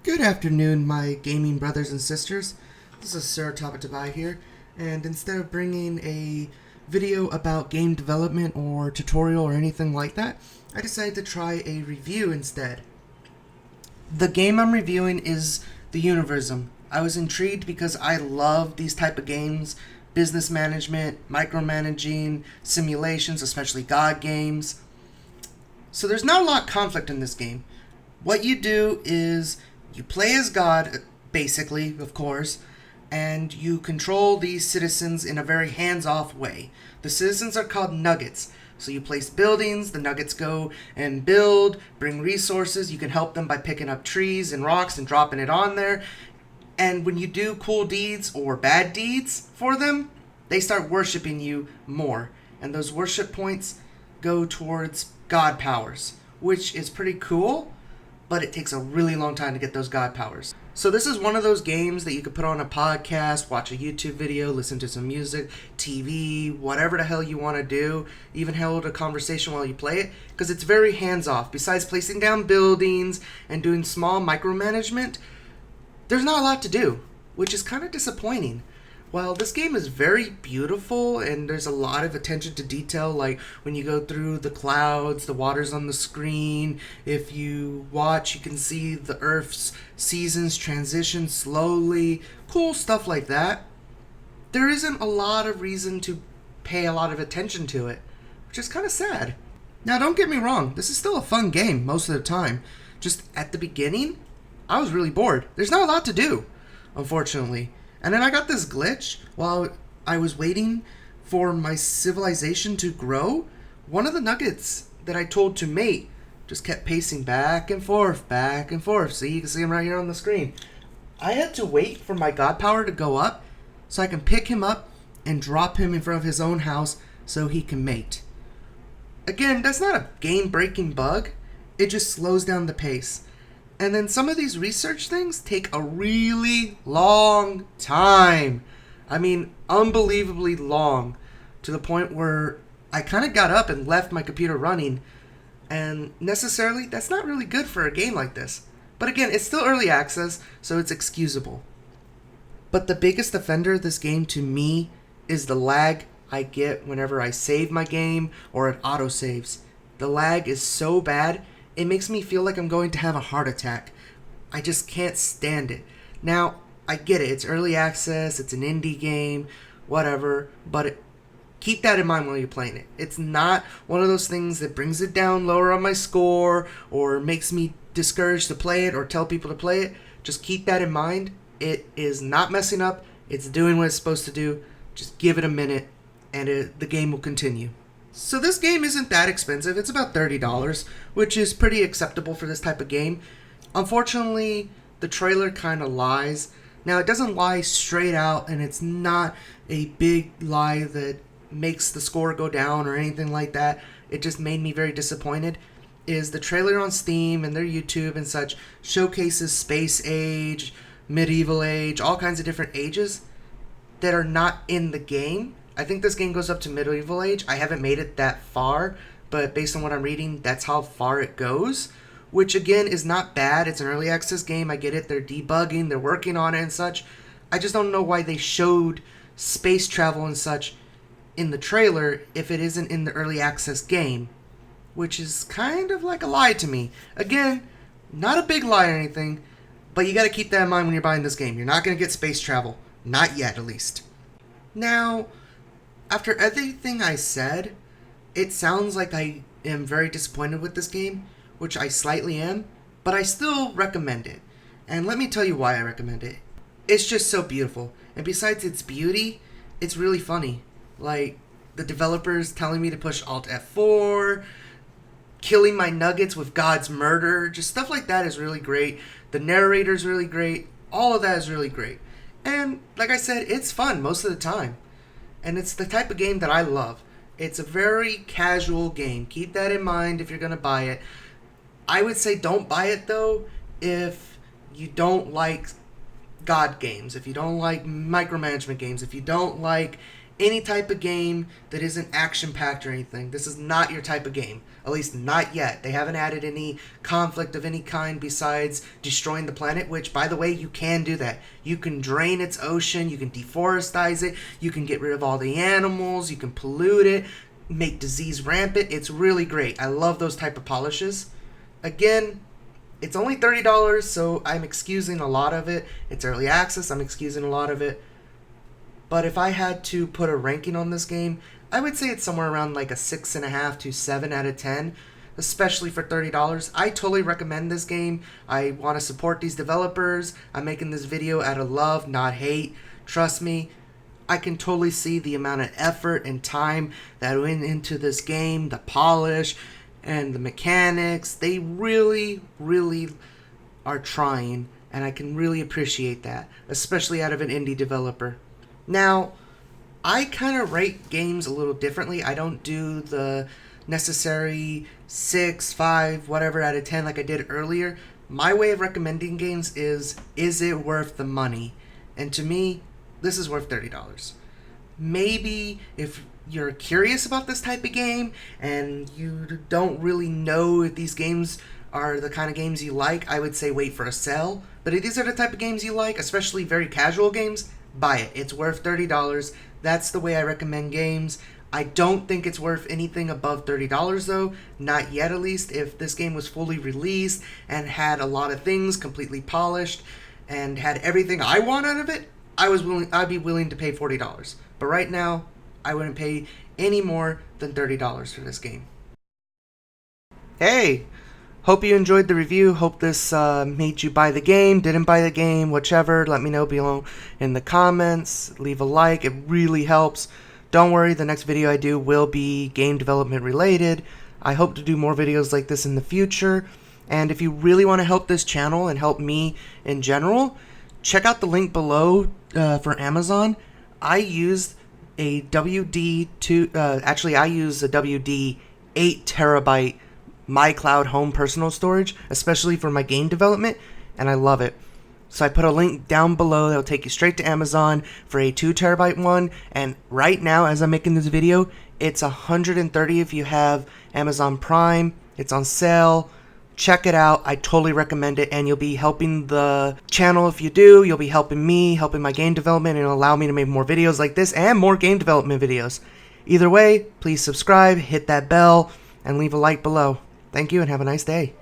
Good afternoon, my gaming brothers and sisters. This is Sir Tabatabai here, and instead of bringing a video about game development or tutorial or anything like that, I decided to try a review instead. The game I'm reviewing is The Universum. I was intrigued because I love these type of games, business management, micromanaging, simulations, especially God games. So there's not a lot of conflict in this game. What you do is you play as God, basically, of course, and you control these citizens in a very hands-off way. The citizens are called nuggets. So you place buildings, the nuggets go and build, bring resources. You can help them by picking up trees and rocks and dropping it on there. And when you do cool deeds or bad deeds for them, they start worshiping you more. And those worship points go towards God powers, which is pretty cool, but it takes a really long time to get those God powers. So this is one of those games that you could put on a podcast, watch a YouTube video, listen to some music, TV, whatever the hell you want to do, even hold a conversation while you play it, because it's very hands-off. Besides placing down buildings and doing small micromanagement, there's not a lot to do, which is kind of disappointing. While this game is very beautiful and there's a lot of attention to detail, like when you go through the clouds, the water's on the screen. If you watch, you can see the Earth's seasons transition slowly. Cool stuff like that. There isn't a lot of reason to pay a lot of attention to it, which is kind of sad. Now, don't get me wrong. This is still a fun game most of the time. Just at the beginning, I was really bored. There's not a lot to do, unfortunately. And then I got this glitch while I was waiting for my civilization to grow. One of the nuggets that I told to mate just kept pacing back and forth, back and forth. See, you can see him right here on the screen. I had to wait for my god power to go up so I can pick him up and drop him in front of his own house so he can mate. Again, that's not a game-breaking bug. It just slows down the pace. And then some of these research things take a really long time. I mean, unbelievably long. To the point where I kind of got up and left my computer running. And necessarily, that's not really good for a game like this. But again, it's still early access, so it's excusable. But the biggest offender of this game to me is the lag I get whenever I save my game or it autosaves. The lag is so bad, it makes me feel like I'm going to have a heart attack. I just can't stand it. Now, I get it. It's early access. It's an indie game. Whatever. But keep that in mind while you're playing it. It's not one of those things that brings it down lower on my score or makes me discouraged to play it or tell people to play it. Just keep that in mind. It is not messing up. It's doing what it's supposed to do. Just give it a minute and the game will continue. So this game isn't that expensive. It's about $30, which is pretty acceptable for this type of game. Unfortunately, the trailer kind of lies. Now, it doesn't lie straight out, and it's not a big lie that makes the score go down or anything like that. It just made me very disappointed. Is the trailer on Steam and their YouTube and such showcases space age, medieval age, all kinds of different ages that are not in the game. I think this game goes up to medieval age. I haven't made it that far, but based on what I'm reading, that's how far it goes, which again is not bad. It's an early access game. I get it. They're debugging. They're working on it and such. I just don't know why they showed space travel and such in the trailer if it isn't in the early access game, which is kind of like a lie to me. Again, not a big lie or anything, but you got to keep that in mind when you're buying this game. You're not going to get space travel. Not yet, at least. Now, after everything I said, it sounds like I am very disappointed with this game, which I slightly am, but I still recommend it. And let me tell you why I recommend it. It's just so beautiful. And besides its beauty, it's really funny. Like, the developers telling me to push Alt F4, killing my nuggets with God's murder, just stuff like that is really great. The narrator's really great. All of that is really great. And, like I said, it's fun most of the time. And it's the type of game that I love. It's a very casual game. Keep that in mind if you're going to buy it. I would say don't buy it, though, if you don't like God games, if you don't like micromanagement games, if you don't like any type of game that isn't action-packed or anything. This is not your type of game. At least not yet. They haven't added any conflict of any kind besides destroying the planet, which, by the way, you can do that. You can drain its ocean, you can deforestize it, you can get rid of all the animals, you can pollute it, make disease rampant. It's really great. I love those type of polishes. Again, it's only $30, so I'm excusing a lot of it. It's early access, I'm excusing a lot of it. But if I had to put a ranking on this game, I would say it's somewhere around like a 6.5 to 7 out of 10, especially for $30. I totally recommend this game. I want to support these developers. I'm making this video out of love, not hate. Trust me, I can totally see the amount of effort and time that went into this game, the polish, and the mechanics. They really, really are trying, and I can really appreciate that, especially out of an indie developer. Now, I kind of rate games a little differently. I don't do the necessary 6, 5, whatever out of 10 like I did earlier. My way of recommending games is it worth the money? And to me, this is worth $30. Maybe if you're curious about this type of game and you don't really know if these games are the kind of games you like, I would say wait for a sale. But if these are the type of games you like, especially very casual games, buy it. It's worth $30. That's the way I recommend games. I don't think it's worth anything above $30 though, not yet at least. If this game was fully released and had a lot of things completely polished and had everything I want out of it, I'd be willing to pay $40. But right now, I wouldn't pay any more than $30 for this game. Hey! Hope you enjoyed the review. Hope this made you buy the game, didn't buy the game, whichever. Let me know below in the comments. Leave a like. It really helps. Don't worry, the next video I do will be game development related. I hope to do more videos like this in the future. And if you really want to help this channel and help me in general, check out the link below for Amazon. I used a I use a WD 8 terabyte MyCloud home personal storage, especially for my game development, and I love it. So I put a link down below that will take you straight to Amazon for a 2 terabyte one, and right now as I'm making this video, it's $130 if you have Amazon Prime. It's on sale. Check it out. I totally recommend it, and you'll be helping the channel if you do. You'll be helping me, helping my game development, and it'll allow me to make more videos like this and more game development videos. Either way, please subscribe, hit that bell, and leave a like below. Thank you and have a nice day.